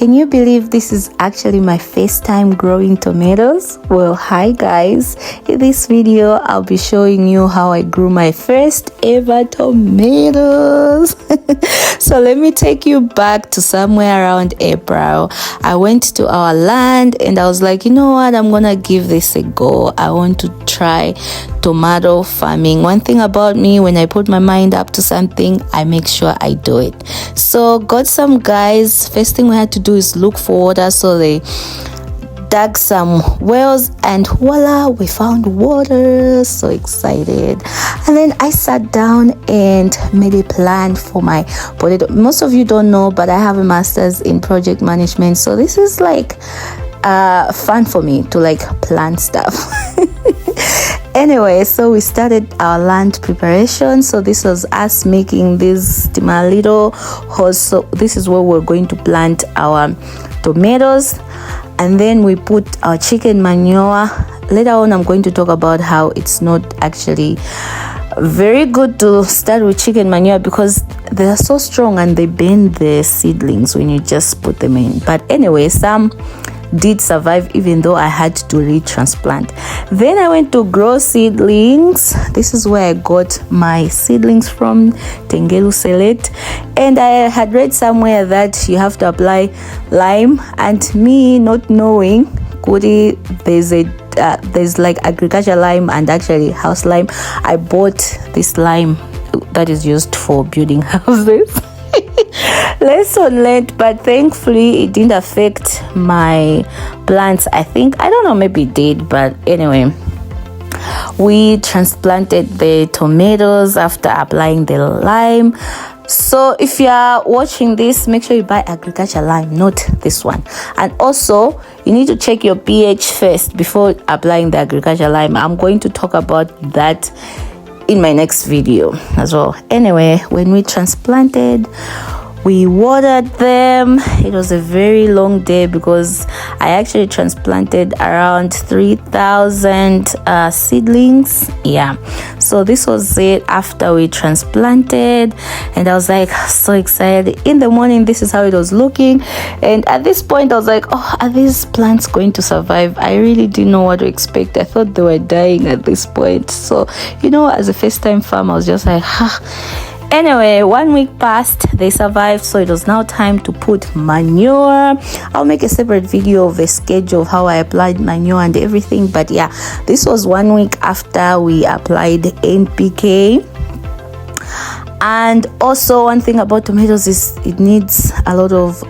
Can you believe this is actually my first time growing tomatoes? Well, hi guys. In this video, I'll be showing you how I grew my first ever tomatoes. So let me take you back to somewhere around April. I went to our land and I was like, you know what? I'm gonna give this a go. I want to try tomato farming. One thing about me, when I put my mind up to something, I make sure I do it. So got some guys. First thing we had to do is look for water, so they dug some wells and voila, we found water. So excited. And then I sat down and made a plan for my potato. Most of you don't know, but I have a master's in project management, so this is like fun for me to like plan stuff. Anyway, so we started our land preparation. So this was us making this Simang'aliso house. So this is where we're going to plant our tomatoes, and then we put our chicken manure. Later on, I'm going to talk about how it's not actually very good to start with chicken manure because they are so strong and they bend the seedlings when you just put them in. But anyway, some did survive even though I had to retransplant. Then I went to grow seedlings. This is where I got my seedlings from, Tengelu Select, and I had read somewhere that you have to apply lime, and me not knowing, Kudi, there's like agriculture lime and actually house lime. I bought this lime that is used for building houses. Lesson learned, but thankfully it didn't affect my plants. I don't know, maybe it did, but anyway, we transplanted the tomatoes after applying the lime. So if you are watching this, make sure you buy agriculture lime, not this one. And also you need to check your pH first before applying the agriculture lime. I'm going to talk about that in my next video as well. Anyway, when we transplanted, we watered them. It was a very long day because I actually transplanted around 3,000 seedlings. Yeah, so this was it after we transplanted, and I was like so excited. In the morning, this is how it was looking, and at this point I was like, oh, are these plants going to survive? I really didn't know what to expect. I thought they were dying at this point. So, you know, as a first-time farmer, I was just like, Anyway, 1 week passed, they survived, so it was now time to put manure. I'll make a separate video of the schedule of how I applied manure and everything, but yeah, this was 1 week after we applied NPK. And also, one thing about tomatoes is it needs a lot of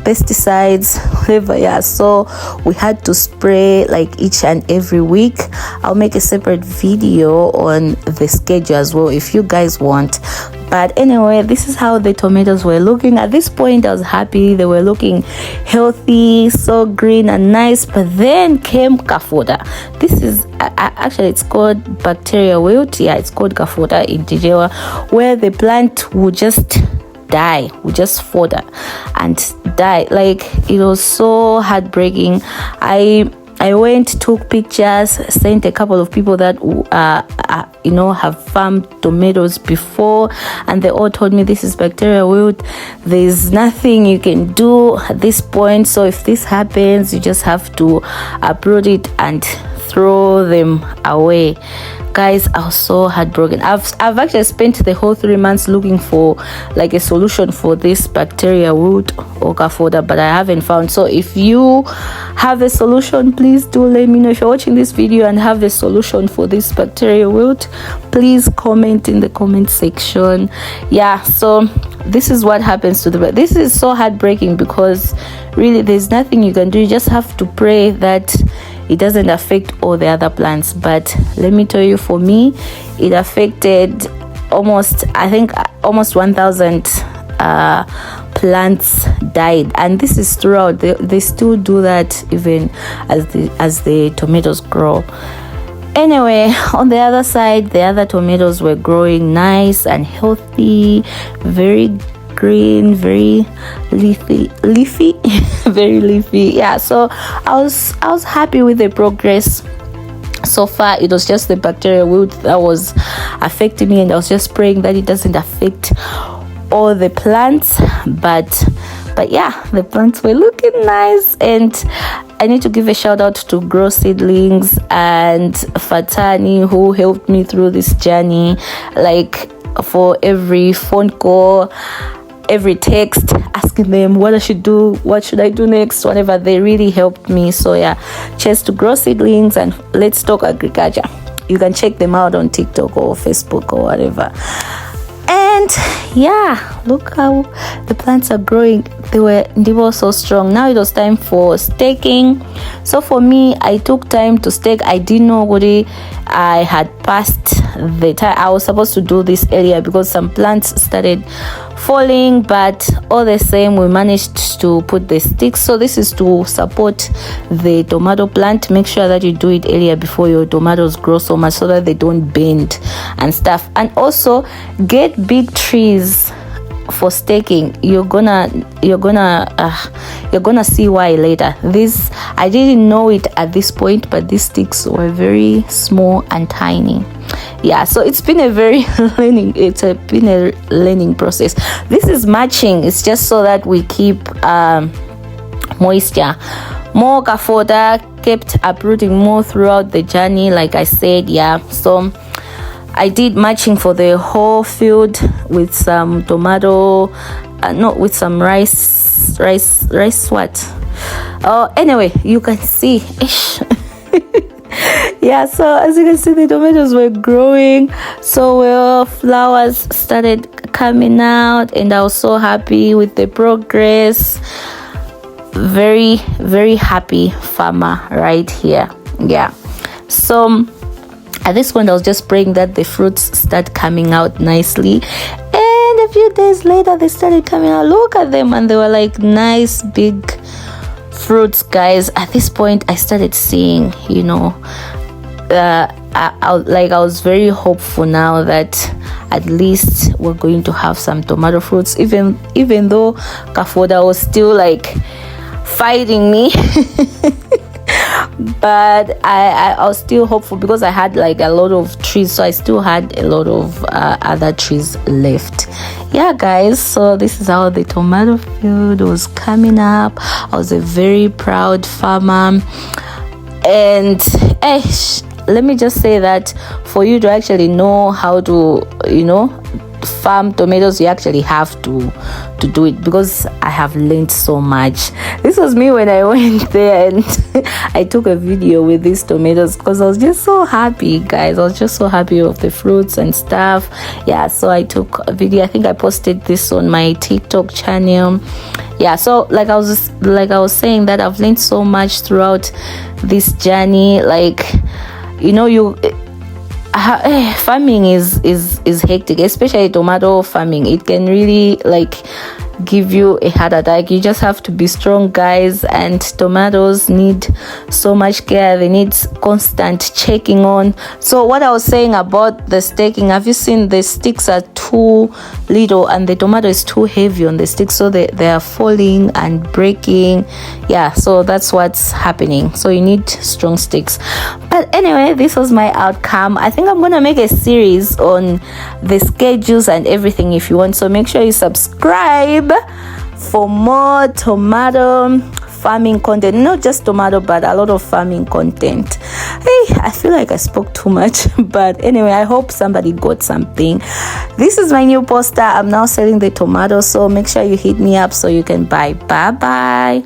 pesticides, whatever. Yeah, so we had to spray like each and every week. I'll make a separate video on the schedule as well if you guys want. But anyway, this is how the tomatoes were looking. At this point, I was happy. They were looking healthy, so green and nice. But then came kafoda. This is actually, it's called bacterial wilt. Yeah, it's called kafoda in Tijewa, where the plant will just die, we just fodder and die. Like, it was so heartbreaking. I went, took pictures, sent a couple of people that have farmed tomatoes before, and they all told me this is bacterial wilt. There's nothing you can do at this point. So if this happens, you just have to uproot it and throw them away. Guys, I was so heartbroken. I've actually spent the whole 3 months looking for like a solution for this bacteria wilt or kafoda, but I haven't found. So if you have a solution, please do let me know. If you're watching this video and have a solution for this bacteria wilt, please comment in the comment section. Yeah, so this is what happens to the, this is so heartbreaking because really there's nothing you can do. You just have to pray that it doesn't affect all the other plants. But let me tell you, for me, it affected almost 1,000 plants died, and this is throughout. They still do that even as the tomatoes grow. Anyway, on the other side, the other tomatoes were growing nice and healthy, very green, very leafy very leafy. Yeah, so I was happy with the progress. So far it was just the bacterial wilt that was affecting me, and I was just praying that it doesn't affect all the plants, but yeah, the plants were looking nice. And I need to give a shout out to Grow Seedlings and Fatani, who helped me through this journey, like for every phone call, every text, asking them what I should do, what should I do next, whatever. They really helped me. So yeah, cheers to Grow Seedlings and Let's Talk Agriculture. You can check them out on TikTok or Facebook or whatever. And yeah, look how the plants are growing. They were so strong. Now it was time for staking. So for me, I took time to stake. I didn't know what I had passed the time. I was supposed to do this earlier because some plants started falling, but all the same we managed to put the sticks. So this is to support the tomato plant. Make sure that you do it earlier before your tomatoes grow so much, so that they don't bend and stuff. And also get big trees for staking. You're gonna see why later. This, I didn't know it at this point, but these sticks were very small and tiny. Yeah, so it's been a very learning process. This is mulching. It's just so that we keep moisture. More kafoda kept uprooting more throughout the journey, like I said. Yeah, so I did mulching for the whole field with some tomato, with some rice what? Oh, anyway, you can see. Yeah, so as you can see, the tomatoes were growing so well. Flowers started coming out, and I was so happy with the progress. Very, very happy farmer right here. Yeah, so at this point I was just praying that the fruits start coming out nicely, and a few days later they started coming out. Look at them, and they were like nice big fruits, guys. At this point I started seeing, I was very hopeful now that at least we're going to have some tomato fruits, even though Kafoda was still like fighting me. But I was still hopeful because I had like a lot of trees, so I still had a lot of other trees left. Yeah, guys, so this is how the tomato field was coming up. I was a very proud farmer, and let me just say that for you to actually know how to farm tomatoes, you actually have to do it, because I have learned so much. This was me when I went there and I took a video with these tomatoes because I was just so happy, guys. I was just so happy with the fruits and stuff. Yeah, so I took a video. I think I posted this on my TikTok channel. Yeah, so like I was saying, that I've learned so much throughout this journey. Like, farming is hectic, especially tomato farming. It can really like give you a heart attack. You just have to be strong, guys. And tomatoes need so much care. They need constant checking on. So what I was saying about the staking, have you seen the sticks are too little and the tomato is too heavy on the sticks, so they are falling and breaking. Yeah, so that's what's happening. So you need strong sticks. But anyway, this was my outcome. I think I'm gonna make a series on the schedules and everything if you want, so make sure you subscribe for more tomato farming content. Not just tomato, but a lot of farming content. Hey, I feel like I spoke too much, but anyway, I hope somebody got something. This is my new poster. I'm now selling the tomatoes, so make sure you hit me up so you can buy. Bye bye.